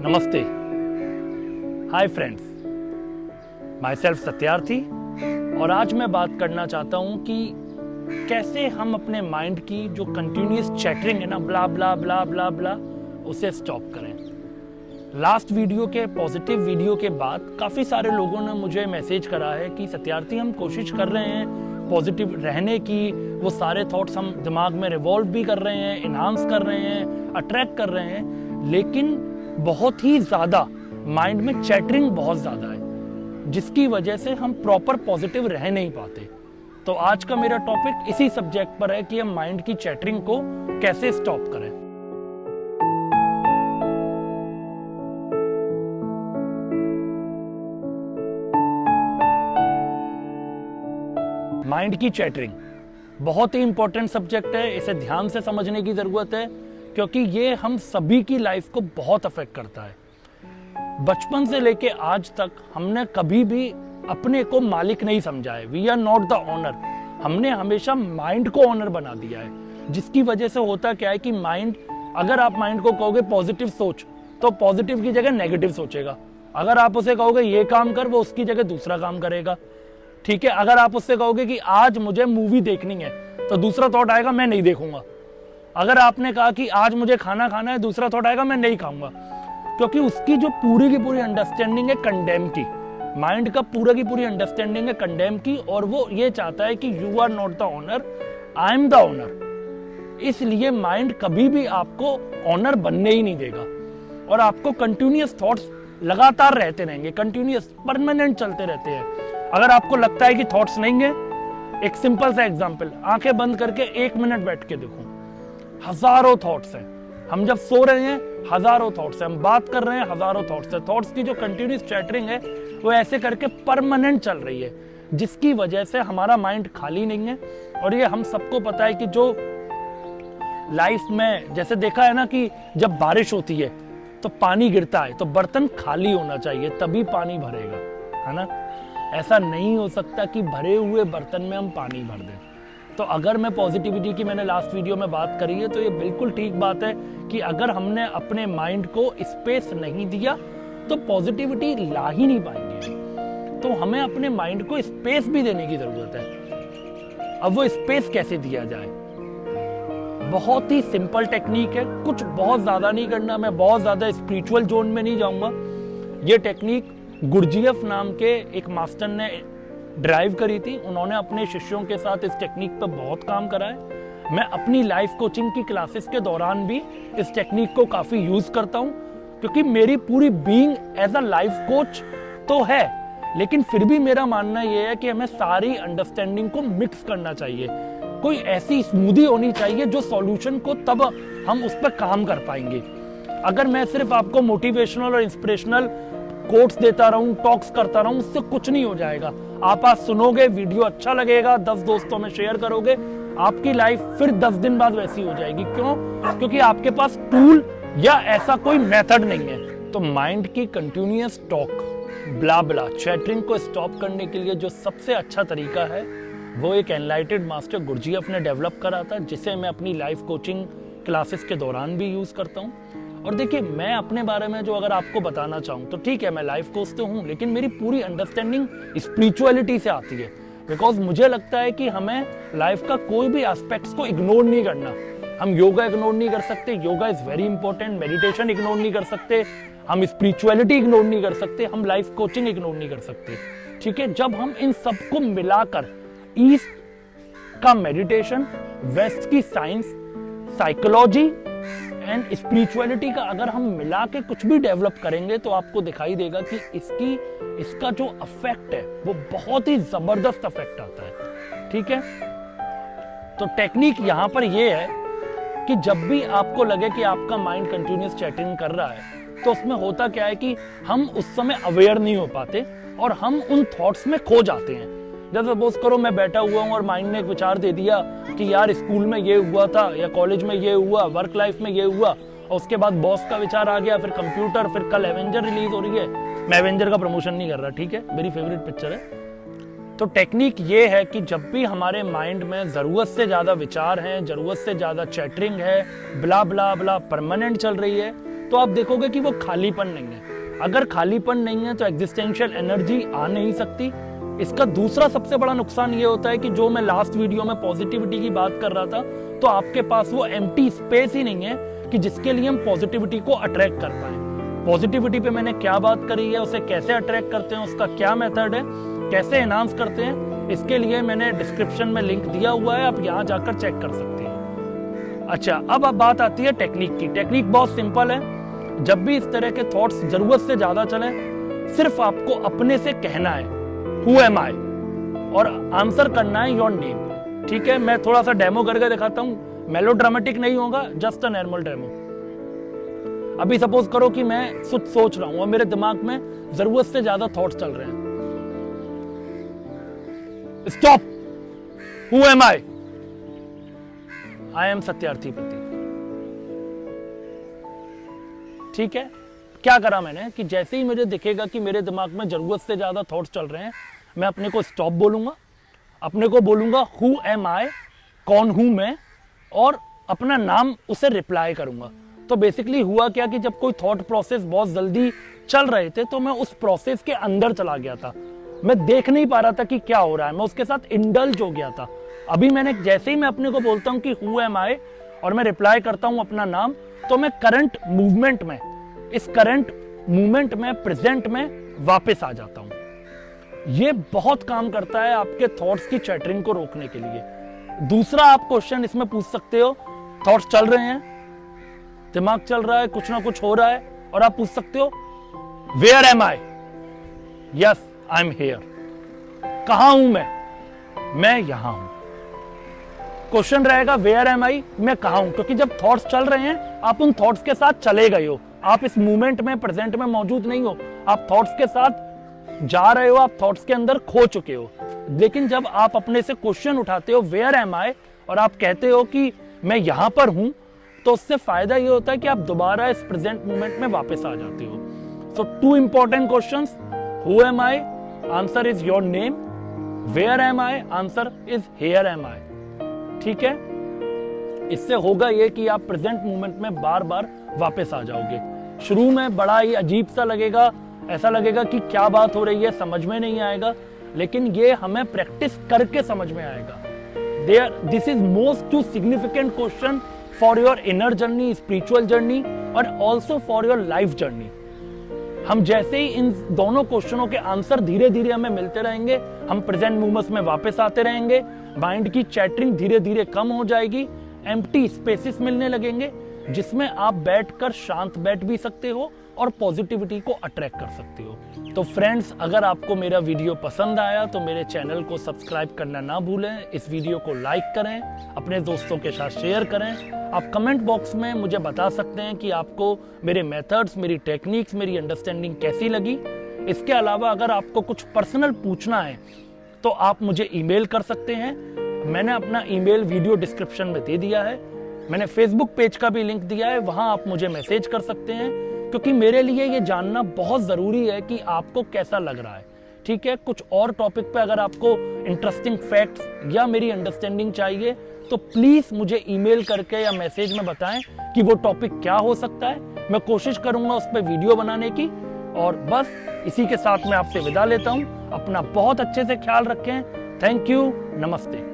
नमस्ते, hi friends, my self Satyarthi. और आज मैं बात करना चाहता हूँ कि कैसे हम अपने माइंड की जो कंटिन्यूअस चैटरिंग है ना, ब्ला ब्ला ब्ला ब्ला ब्ला, उसे स्टॉप करें। लास्ट वीडियो के पॉजिटिव वीडियो के बाद काफ़ी सारे लोगों ने मुझे मैसेज करा है कि सत्यार्थी हम कोशिश कर रहे हैं पॉजिटिव रहने की, वो सारे थॉट्स हम दिमाग में रिवॉल्व भी कर रहे हैं, इन्हांस कर रहे हैं, अट्रैक्ट कर रहे हैं, लेकिन बहुत ही ज़्यादा माइंड में चैटरिंग बहुत ज़्यादा है, जिसकी वजह से हम प्रॉपर पॉजिटिव रह नहीं पाते। तो आज का मेरा टॉपिक इसी सब्जेक्ट पर है कि हम माइंड की चैटरिंग को कैसे स्टॉप करें। माइंड की चैटरिंग बहुत ही इंपॉर्टेंट सब्जेक्ट है, इसे ध्यान से समझने की जरूरत है, क्योंकि ये हम सभी की लाइफ को बहुत अफेक्ट करता है। बचपन से लेके आज तक हमने कभी भी अपने को मालिक नहीं समझा है। We are not the owner. हमने हमेशा माइंड को ओनर बना दिया है, जिसकी वजह से होता क्या है कि माइंड, अगर आप माइंड को कहोगे पॉजिटिव सोच, तो पॉजिटिव की जगह नेगेटिव सोचेगा। अगर आप उसे कहोगे ये काम कर, वो उसकी जगह दूसरा काम करेगा। ठीक है, अगर आप उससे कहोगे कि आज मुझे मूवी देखनी है, तो दूसरा थॉट आएगा मैं नहीं देखूंगा। अगर आपने कहा कि आज मुझे खाना खाना है, दूसरा थॉट आएगा मैं नहीं खाऊंगा, क्योंकि उसकी जो पूरी की पूरी अंडरस्टैंडिंग है कंडेम की। माइंड का पूरा की पूरी अंडरस्टैंडिंग है कंडेम की, और वो ये चाहता है कि you are not the owner, I am the owner. इसलिए माइंड कभी भी आपको ओनर बनने ही नहीं देगा, और आपको कंटिन्यूअस थॉट्स लगातार रहते रहेंगे, कंटिन्यूअस परमानेंट चलते रहते हैं। अगर आपको लगता है कि थॉट्स नहीं है, एक सिंपल सा एग्जांपल, आंखें बंद करके 1 मिनट बैठ के देखो, हजारों थॉट्स हैं। हम जब सो रहे हैं हजारों थॉट्स हैं, हम बात कर रहे हैं हजारों थॉट्स हैं। थॉट्स की जो कंटिन्यूअस चैटरिंग है वो ऐसे करके परमानेंट चल रही है, जिसकी वजह से हमारा माइंड खाली नहीं है। और ये हम सबको पता है कि जो लाइफ में जैसे देखा है ना कि जब बारिश होती है तो पानी गिरता है, तो बर्तन खाली होना चाहिए तभी पानी भरेगा, है ना। ऐसा नहीं हो सकता कि भरे हुए बर्तन में हम पानी भर दें। तो अगर मैं पॉजिटिविटी की, मैंने लास्ट वीडियो में बात करी है, तो ये बिल्कुल ठीक बात है कि अगर हमने अपने माइंड को स्पेस नहीं दिया तो पॉजिटिविटी ला ही नहीं पाएंगे। तो हमें अपने माइंड को स्पेस भी देने की जरूरत है। अब वो स्पेस कैसे दिया जाए? बहुत ही सिंपल टेक्निक है, कुछ बहुत ज्यादा नहीं करना, मैं बहुत ज्यादा स्पिरिचुअल जोन में नहीं जाऊंगा। ये टेक्निक गुरजीएफ नाम के एक मास्टर ने ड्राइव करी थी। उन्होंने अपने शिष्यों के साथ इस टेक्निक पर बहुत काम करा है। मैं अपनी लाइफ कोचिंग की क्लासेस के दौरान भी इस टेक्निक को काफी यूज करता हूं, क्योंकि मेरी पूरी being as a life coach तो है, लेकिन फिर भी मेरा मानना यह है कि हमें सारी अंडरस्टैंडिंग को मिक्स करना चाहिए। कोई ऐसी स्मूदी होनी चाहिए जो सॉल्यूशन को, तब हम उस पर काम कर पाएंगे। अगर मैं सिर्फ आपको मोटिवेशनल और इंस्पिरेशनल कोट्स देता रहूं, टॉक्स करता रहूं, उससे कुछ नहीं हो जाएगा। आप आज सुनोगे, वीडियो अच्छा लगेगा, 10 दोस्तों में शेयर करोगे, आपकी लाइफ फिर 10 दिन बाद वैसी हो जाएगी। क्यों? क्योंकि आपके पास टूल या ऐसा कोई मेथड नहीं है। तो माइंड की कंटिन्यूअस टॉक, ब्ला ब्ला, चैटरिंग को स्टॉप करने के लिए जो सबसे अच्छा तरीका है, वो एक एनलाइटेड मास्टर गुरजीएफ ने डेवलप करा था, जिसे मैं अपनी लाइफ कोचिंग क्लासेस के दौरान भी यूज करता हूँ। और देखिए, मैं अपने बारे में जो अगर आपको बताना चाहूँ तो ठीक है, मैं लाइफ कोच तो हूँ, लेकिन मेरी पूरी अंडरस्टैंडिंग स्पिरिचुअलिटी से आती है। बिकॉज मुझे लगता है कि हमें लाइफ का कोई भी एस्पेक्ट्स को इग्नोर नहीं करना। हम योगा इग्नोर नहीं कर सकते, yoga is very important. Meditation ignore नहीं कर सकते, हम स्पिरिचुअलिटी इग्नोर नहीं कर सकते, हम लाइफ कोचिंग इग्नोर नहीं कर सकते। ठीक है, जब हम इन सबको मिलाकर ईस्ट का मेडिटेशन, वेस्ट की साइंस, साइकोलॉजी एंड स्पिरिचुअलिटी का अगर हम मिला के कुछ भी डेवलप करेंगे, तो आपको दिखाई देगा कि इसका जो इफेक्ट है वो बहुत ही जबरदस्त इफेक्ट आता है। ठीक है, तो टेक्निक यहां पर ये है कि जब भी आपको लगे कि आपका माइंड कंटिन्यूअस चैटिंग कर रहा है, तो उसमें होता क्या है कि हम उस समय अवेयर नहीं हो पाते और हम उन थॉट्स में खो जाते हैं। जब सपोज करो मैं बैठा हुआ हूँ और माइंड ने एक विचार दे दिया कि यार स्कूल में ये हुआ था, या कॉलेज में ये हुआ, वर्क लाइफ में ये हुआ, और उसके बाद बॉस का विचार आ गया, फिर कंप्यूटर, फिर कल एवेंजर रिलीज हो रही है। मैं एवेंजर का प्रमोशन नहीं कर रहा, ठीक है, मेरी फेवरेट पिक्चर है। तो टेक्निक ये है कि जब भी हमारे माइंड में जरूरत से ज्यादा विचार हैं, जरूरत से ज्यादा चैटरिंग है, ब्ला ब्ला ब्ला परमानेंट चल रही है, तो आप देखोगे कि वो खालीपन नहीं है। अगर खालीपन नहीं है तो एग्जिस्टेंशियल एनर्जी आ नहीं सकती। इसका दूसरा सबसे बड़ा नुकसान ये होता है कि जो मैं लास्ट वीडियो में पॉजिटिविटी की बात कर रहा था, तो आपके पास वो एम्प्टी स्पेस ही नहीं है कि जिसके लिए हम पॉजिटिविटी को अट्रैक्ट कर पाए। पॉजिटिविटी पे मैंने क्या बात करी है, उसे कैसे अट्रैक्ट करते हैं, उसका क्या मेथड है, कैसे एनहांस करते हैं, इसके लिए मैंने डिस्क्रिप्शन में लिंक दिया हुआ है, आप यहाँ जाकर चेक कर सकते हैं। अच्छा, अब बात आती है टेक्निक की। टेक्निक बहुत सिंपल है। जब भी इस तरह के थॉट्स जरूरत से ज्यादा चले, सिर्फ आपको अपने से कहना है हु एम आई, और आंसर करना है योर नेम। ठीक है, मैं थोड़ा सा डेमो करके दिखाता हूँ। मेलोड्रामेटिक नहीं होगा, जस्ट अ नॉर्मल डेमो। अभी सपोज करो कि मैं कुछ सोच रहा हूं और मेरे दिमाग में जरूरत से ज्यादा थॉट्स चल रहे हैं। Stop, who am I am Satyarthi Prateek. ठीक है, क्या करा मैंने कि जैसे ही मुझे दिखेगा कि मेरे दिमाग में जरूरत से ज्यादा थॉट्स चल रहे हैं, मैं अपने को स्टॉप बोलूंगा, अपने को बोलूंगा हु एम आई, कौन हूं मैं, और अपना नाम उसे रिप्लाई करूंगा। तो बेसिकली हुआ क्या कि जब कोई थॉट प्रोसेस बहुत जल्दी चल रहे थे तो मैं उस प्रोसेस के अंदर चला गया था। मैं देख नहीं पा रहा था कि क्या हो रहा है, मैं उसके साथ इंडल्ज हो गया था। अभी मैंने जैसे ही मैं अपने को बोलता हूं कि हु एम आई और मैं रिप्लाई करता हूं अपना नाम, तो मैं करंट मूवमेंट में, इस करंट मूवमेंट में, प्रेजेंट में वापस आ जाता हूं। ये बहुत काम करता है आपके थॉट्स की चैटरिंग को रोकने के लिए। दूसरा आप क्वेश्चन इसमें पूछ सकते हो, थॉट्स चल रहे हैं, दिमाग चल रहा है, कुछ ना कुछ हो रहा है, और आप पूछ सकते हो where am I, yes I am here. कहां हूं मैं यहां हूं। क्वेश्चन रहेगा वेयर एम आई, मैं कहां हूं, क्योंकि जब थॉट्स चल रहे हैं आप उन थॉट्स के साथ चले गए हो, आप इस मूवमेंट में, प्रेजेंट में मौजूद नहीं हो, आप थॉट्स के साथ जा रहे हो, आप थॉट्स के अंदर खो चुके हो। लेकिन जब आप अपने से क्वेश्चन उठाते हो वेयर एम आई और आप कहते हो कि मैं यहां पर हूं, तो उससे फायदा ये होता है कि आप दोबारा इस प्रेजेंट मोमेंट में वापस आ जाते हो। So two important questions, who am I, answer is your name, where am I, answer is here am I. ठीक है, इससे होगा ये कि आप प्रेजेंट मोमेंट में बार बार वापस आ जाओगे। शुरू में बड़ा ही अजीब सा लगेगा, ऐसा लगेगा कि क्या बात हो रही है, समझ में नहीं आएगा, लेकिन ये हमें प्रैक्टिस करके समझ में आएगा। This is most significant question for your inner journey, spiritual journey, और also for your life journey. हम जैसे ही इन दोनों क्वेश्चनों के आंसर धीरे धीरे हमें मिलते रहेंगे, हम प्रेजेंट मोमेंट्स में वापस आते रहेंगे, माइंड की चैटरिंग धीरे धीरे कम हो जाएगी, एम्प्टी स्पेसेस मिलने लगेंगे, जिसमें आप बैठकर शांत बैठ भी सकते हो और पॉजिटिविटी को अट्रैक्ट कर सकते हो। तो फ्रेंड्स, अगर आपको मेरा वीडियो पसंद आया तो मेरे चैनल को सब्सक्राइब करना ना भूलें, इस वीडियो को लाइक करें, अपने दोस्तों के साथ शेयर करें। आप कमेंट बॉक्स में मुझे बता सकते हैं कि आपको मेरे मेथड्स, मेरी टेक्निक्स, मेरी अंडरस्टैंडिंग कैसी लगी। इसके अलावा अगर आपको कुछ पर्सनल पूछना है तो आप मुझे ईमेल कर सकते हैं। मैंने अपना ईमेल वीडियो डिस्क्रिप्शन में दे दिया है। मैंने फेसबुक पेज का भी लिंक दिया है, वहां आप मुझे मैसेज कर सकते हैं, क्योंकि मेरे लिए ये जानना बहुत जरूरी है कि आपको कैसा लग रहा है। ठीक है, कुछ और टॉपिक पे अगर आपको इंटरेस्टिंग फैक्ट्स या मेरी अंडरस्टैंडिंग चाहिए तो प्लीज मुझे ईमेल करके या मैसेज में बताएं कि वो टॉपिक क्या हो सकता है। मैं कोशिश करूंगा उस पर वीडियो बनाने की। और बस इसी के साथ मैं आपसे विदा लेता हूं। अपना बहुत अच्छे से ख्याल रखें। थैंक यू, नमस्ते।